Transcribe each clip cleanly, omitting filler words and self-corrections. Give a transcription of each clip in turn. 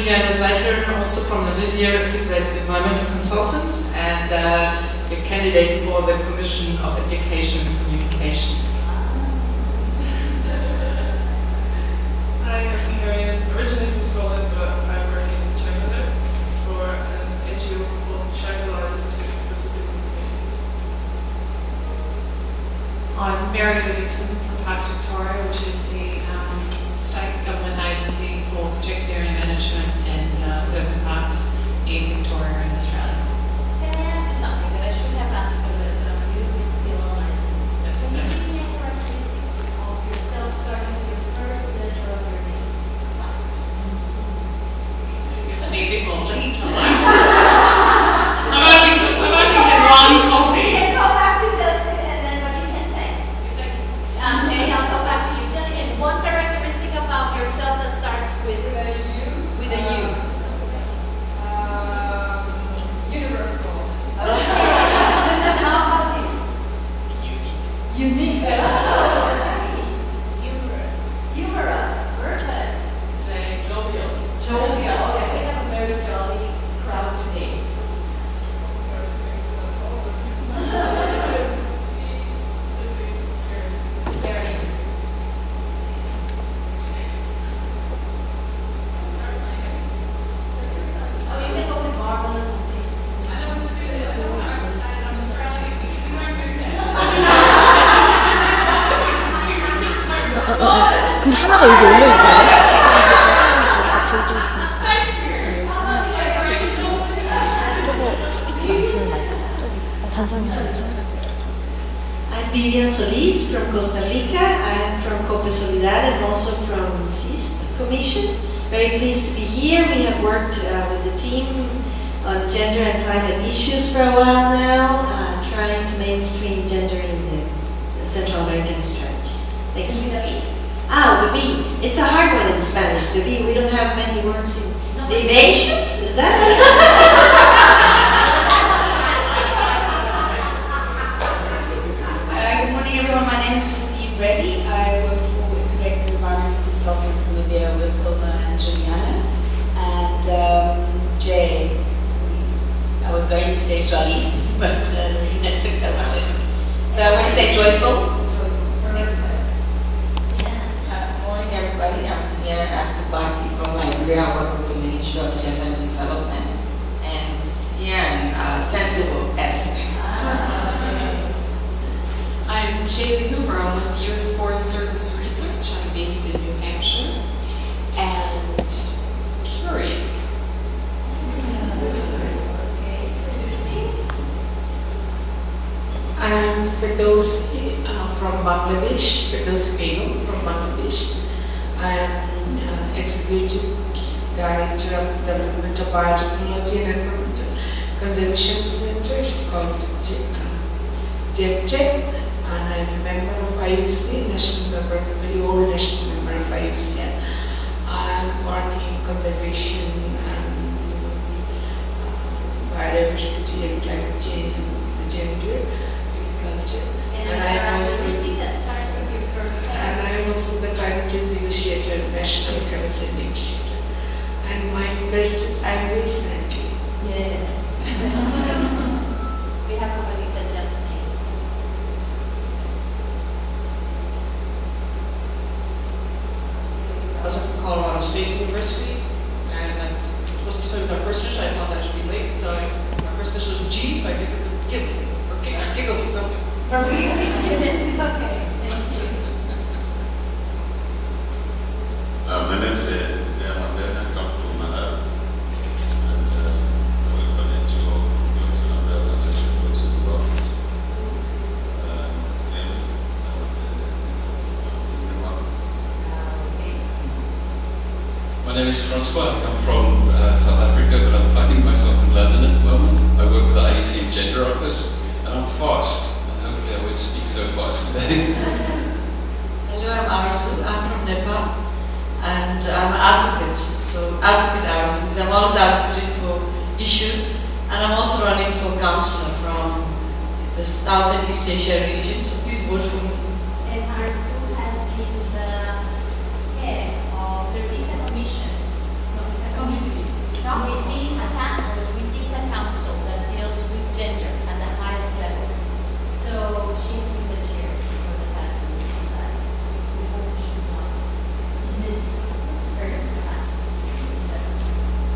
Juliana Seicher, also from Namibia, Integrated Environmental Consultants, and a candidate for the Commission of Education and Communication. Hi, I'm Hungarian, originally from Scotland, but I work in China for an NGO called Shangri-La Institute for Sustainable Communities. I'm Mary Dixon from Parks Victoria, which is the state government agency for protected area management and urban parks in Victoria and Australia. Can I ask you something that I should have asked otherwise, but I'm a little bit still on my seat? That's Can okay. you give me a characteristic of yourself starting with your first letter of your name? I need a bit more lead time. I've only had one copy. You can go back to Justin and then what you can think. Okay, I'll go back to you. Justin, one characteristic about yourself that starts with a U. With a U. Universal. Okay. How about you? Unique. Humorous. Humorous. Perfect. Jovial. Jovial. Okay, we have a very jolly crowd today. Sorry, that's all. This is Very. Oh, you can go with marvelous movies. 근데 하나가 여기 올려있거든요. 다 들고 있으니까. 저거 스피치 안 쓰는 마이크. 저기 단상이 써있어. I'm Vivian Solis from Costa Rica. I'm from Cope Solidar and also from CISP Commission. Very pleased to be here. We have worked with the team on gender and climate issues for a while now, trying to mainstream gender in the Central American strategies. Thank you. Ah, the V. It's a hard one in Spanish, the V. We don't have many words in vivacious. Is that Good morning, everyone. My name is Justine Reddy. I work for Integrated Environmental Consultants in Namibia with Hilma and Juliana. And Jay, I was going to say jolly, but Rina took that one away from me. So I want to say joyful. Morning, everybody. I'm Sia Akubaki from Liberia. I work with the Ministry of Gender and Development. And Sia, sensible-esque. I'm Shaylee Hoover. I'm with the U.S. Forest Service Research. I'm based in New Hampshire. And curious. I'm Firdausi from Bangladesh, Firdausi Begum from Bangladesh. I am Executive Director of the Development of Biotechnology and Environmental Conservation Centers called DevTech, and I'm a member of IUCN, national member, very old national member of IUCN. I'm working in conservation and biodiversity and climate change and gender. And I am also the climate change negotiator, national climate change negotiator. And my request is I'm very friendly. Yes. We have to believe that Justine. I was from Colorado State University, and I was supposed to with our first initial. I apologize for being late. So my first initial is G, so I guess it's Giggly or Giggly something. From Giggly, okay, thank you. My name is Diamond Ben. I come from Malawi, and I work for the NGO, Youth and Organization for Civil Government. My name is Francois. I come from South Africa, but I'm finding myself in London at the moment. I work with the IUCN Gender Office, and I'm fast. And hopefully I won't speak so fast today. Hello, I'm Arzu. I'm from Nepal, and I'm an advocate. So advocate Arzu, because I'm always advocating for issues, and I'm also running for councillor from the South and East Asia region. So please vote for me. And Arzu has been the head of the Visa Commission. No, it's a committee. within a task force within the council that deals with gender at the highest level. So she has been the chair for the past few years on that. We hope we should not miss her capacity.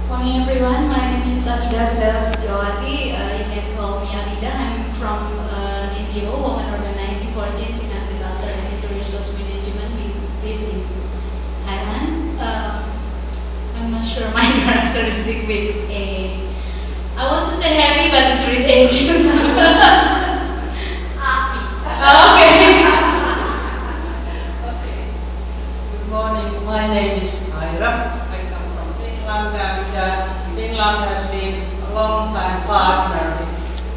Morning everyone, my name is Abida Bila Setiawati. You can call me Abida. I'm from an NGO, Women Organizing for Change in Agriculture and Natural Resource Management, based in Thailand. I'm not sure my characteristic with a. I want to say happy, but it's with H. Okay. Good morning. My name is Aira. I come from Finland, and Finland has been a long time partner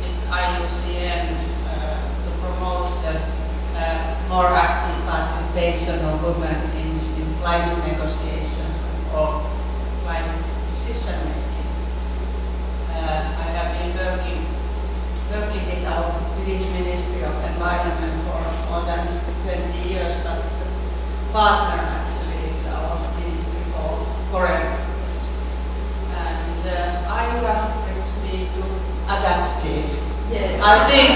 with IUCN to promote the more active participation of women in climate negotiations or climate decision making. I have been working with our Finnish Ministry of Environment for more than 20 years, but the partner actually is our ministry called Foreign Affairs. And Aira brings me to adaptive. Yes. I think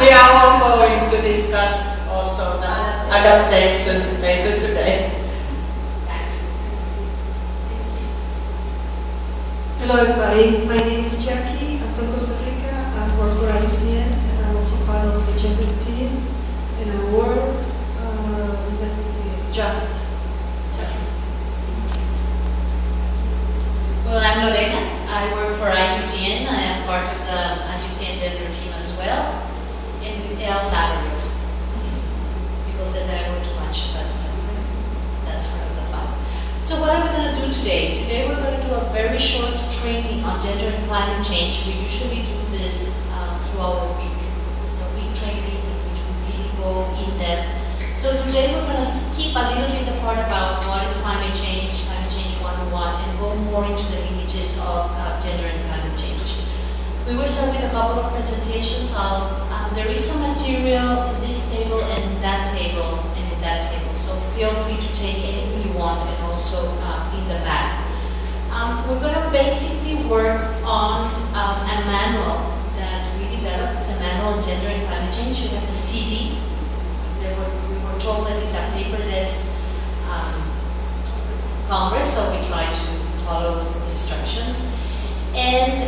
we are all going to discuss also the adaptation later today. Hello everybody, my name is Jackie. I'm from Costa Rica. I work for IUCN and I'm also part of the gender team. And I work, let's see, just. Well, I'm Lorena. I work for IUCN. I am part of the IUCN gender team as well. And with El Labyrinth. People said that I work too much, but that's part of the fun. So what are we going to do today? Today we're going to do a very short training on gender and climate change. We usually do this throughout a week. It's a week training in which we really go in depth. So today we're going to skip a little bit the part about what is climate change 101, and go more into the linkages of gender and climate change. We will start with a couple of presentations. There is some material in this table and in that table and in that table, so feel free to take anything you want, and also in the back. We're going to basically work on a manual that we developed. It's a manual on gender and climate change. We have the CD. We were told that it's a paperless Congress, so we try to follow the instructions. And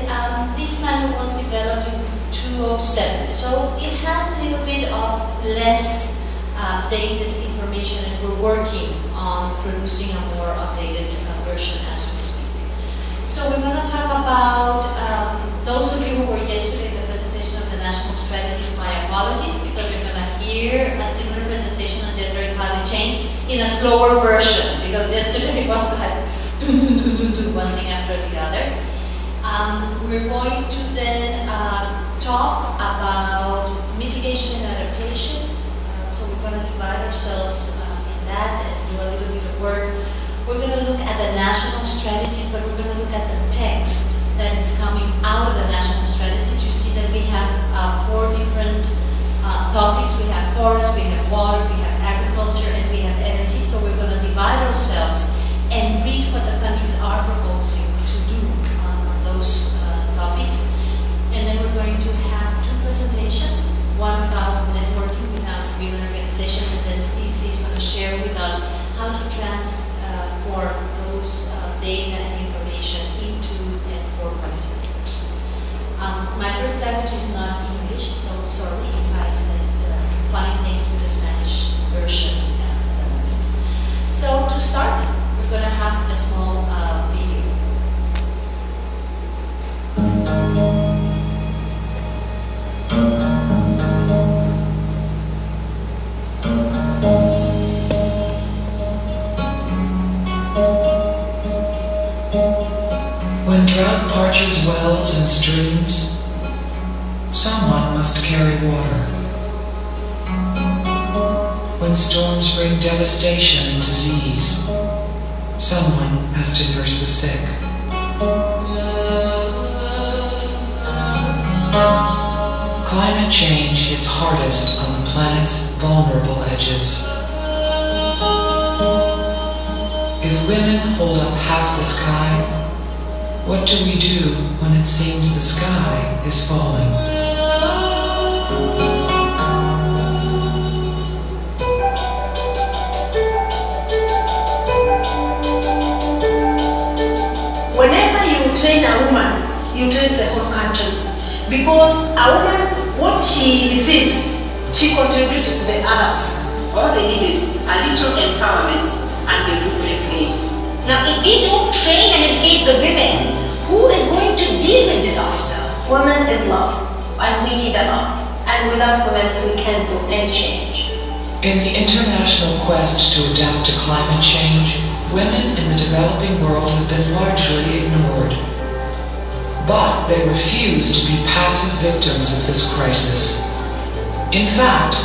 this manual was developed in 2007, so it has a little bit of less dated information, and we're working on producing a more updated version as we speak. So we're going to talk about, those of you who were yesterday in the presentation of the national strategies, my apologies, because you're going to hear a similar presentation on gender and climate change in a slower version, because yesterday it was like one thing after the other. We're going to then talk about mitigation and adaptation. So we're going to divide ourselves in that and do a little bit of work. We're going to look at the national strategies, but we're going to look at the text that is coming out of the national strategies. You see that we have 4 different topics. We have forest, we have water, we have agriculture, and we have energy. So we're going to divide ourselves and read what the countries are proposing to do on those topics. And then we're going to have 2 presentations, one about networking with women organizations, and then CC is going to share with us how to transform those data and information into and for participants. My first language is not English, so sorry if I said funny things with the Spanish version at the moment. So to start, we're going to have a small video. When drought parches wells and streams, someone must carry water. When storms bring devastation and disease, someone has to nurse the sick. Climate change hits hardest on the planet's vulnerable edges. If women hold up half the sky, What do we do when it seems the sky is falling? Whenever you train a woman, you train the whole country. Because a woman, what she receives, she contributes to the others. All they need is a little empowerment and they do great things. Now, if we don't train and educate the women, who is going to deal with disaster? Women is love, and we need a love. And without women, we can't do any change. In the international quest to adapt to climate change, women in the developing world have been largely ignored. But they refuse to be passive victims of this crisis. In fact,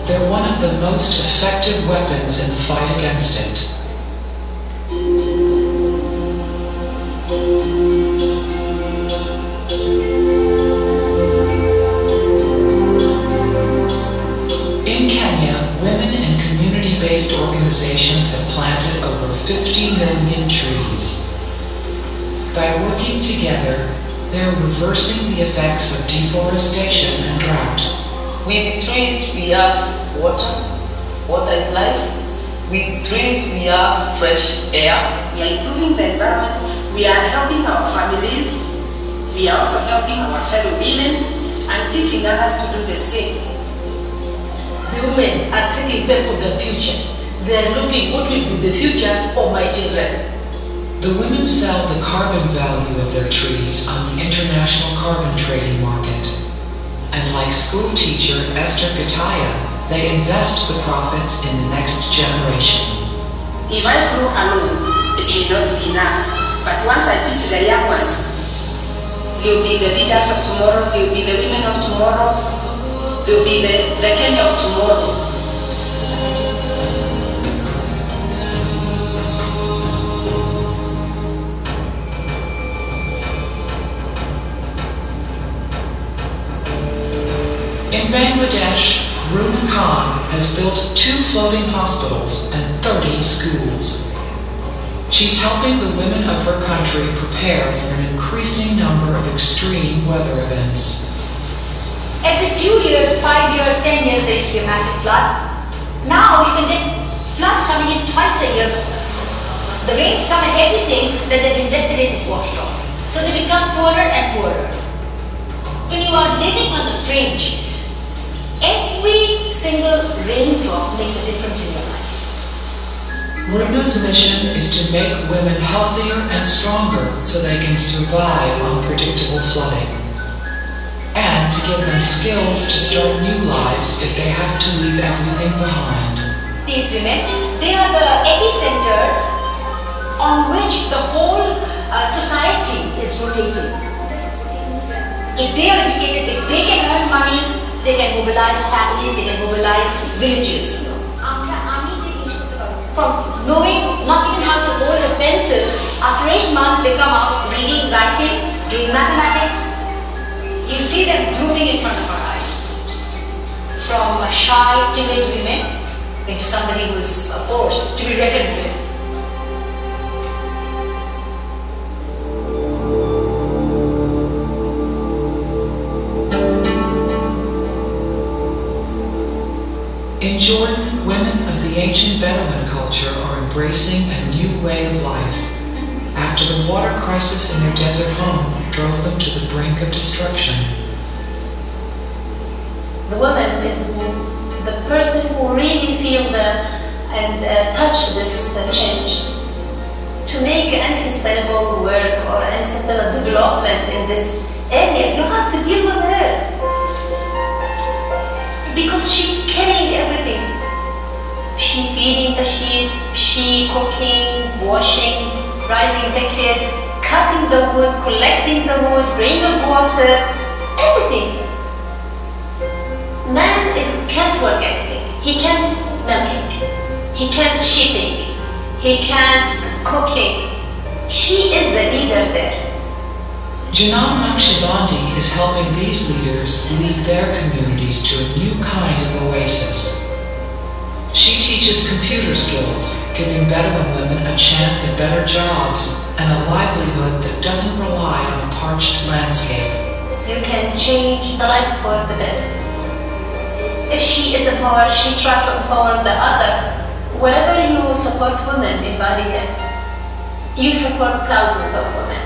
they're one of the most effective weapons in the fight against it. In Kenya, women in community-based organizations have planted over 50 million trees. By working together, they're reversing the effects of deforestation and drought. With trees we have water. Water is life. With trees we have fresh air. We are improving the environment. We are helping our families. We are also helping our fellow women and teaching others to do the same. The women are taking care for the future. They are looking what will be the future of my children. The women sell the carbon value of their trees on the international carbon trading market. And like school teacher Esther Gataya, they invest the profits in the next generation. If I grow alone, it may not be enough. But once I teach the young ones, they'll be the leaders of tomorrow, they'll be the women of tomorrow, they'll be the Kenya of tomorrow. In Bangladesh, Runa Khan has built 2 floating hospitals and 30 schools. She's helping the women of her country prepare for an increasing number of extreme weather events. Every few years, 5 years, 10 years, there used to be a massive flood. Now you can get floods coming in twice a year. The rains come and everything that they've invested in is washed off. So they become poorer and poorer. When you are living on the fringe, every single raindrop makes a difference in your life. Runa's mission is to make women healthier and stronger so they can survive unpredictable flooding, and to give them skills to start new lives if they have to leave everything behind. These women, they are the epicenter on which the whole society is rotating. If they are educated, if they can earn money, they can mobilize families, they can mobilize villages. From knowing not even how to hold a pencil, after 8 months they come out reading, writing, doing mathematics. You see them blooming in front of our eyes. From shy, timid women into somebody who's a force to be reckoned with. In Jordan, women of the ancient Bedouin culture are embracing a new way of life after the water crisis in their desert home drove them to the brink of destruction. The woman is the person who really feel and touch this change. To make any sustainable work or any sustainable development in this area, you have to deal with her. Because she's carrying everything. She feeding the sheep, she cooking, washing, raising the kids, cutting the wood, collecting the wood, bringing the water, everything. Man can't work anything. He can't milking, he can't sheeping, he can't cooking. She is the leader there. Janan Naqshbandi is helping these leaders lead their communities to a new kind of oasis. She teaches computer skills, giving Bedouin women a chance at better jobs and a livelihood that doesn't rely on a parched landscape. You can change the life for the best. If she is empowered, she tries to empower the other. Whenever you support women in Badiya, you support thousands of women.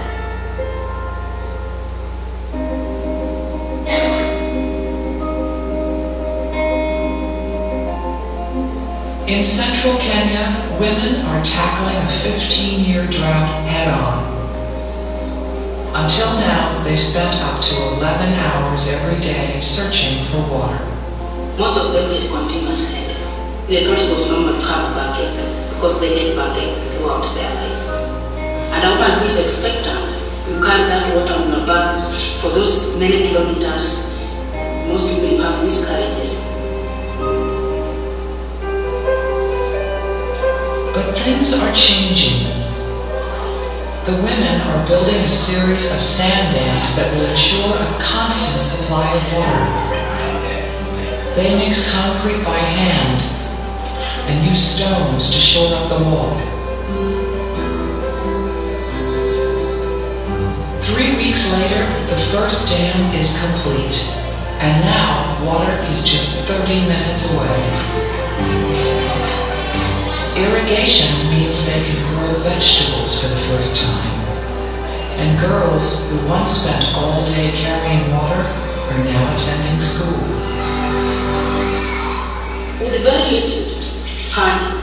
In central Kenya, women are tackling a 15-year drought head-on. Until now, they've spent up to 11 hours every day searching for water. Most of them had continuous headaches. They thought it was normal to have backache because they had backache throughout their life. And a woman who is expectant, you carry that water on your back for those many kilometers. Most women have miscarriages. But things are changing. The women are building a series of sand dams that will ensure a constant supply of water. They mix concrete by hand and use stones to shore up the wall. 3 weeks later, the first dam is complete, and now water is just 30 minutes away. Irrigation means they can grow vegetables for the first time. And girls who once spent all day carrying water are now attending school. With very little funding,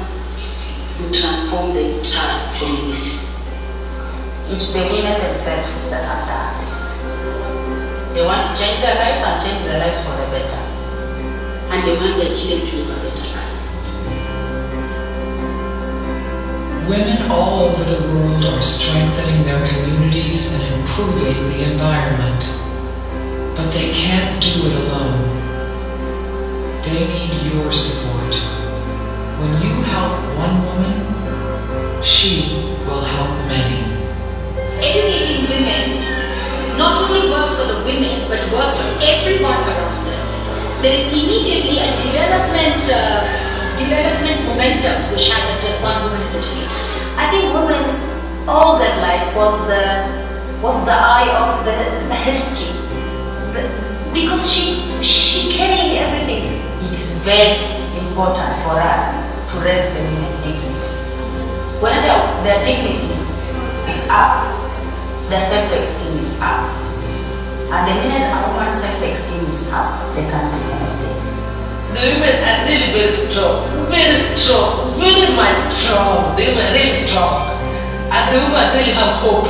you transform the entire community. It's the women themselves that have done this. They want to change their lives and change their lives for the better. And they want their children to live a better life. Women all over the world are strengthening their communities and improving the environment. But they can't do it alone. They need your support. When you help one woman, she will help many. Educating women not only works for the women, but works for everyone around them. There is immediately a development momentum which happens when one woman is educated. I think women's all their life was the eye of the history, because she carried everything. It is very important for us to raise the women's dignity. When their dignity is up, their self-esteem is up. And the minute a woman's self-esteem is up, they can do anything. The women are really very strong, very much strong. The women are really strong. And the women really have hope.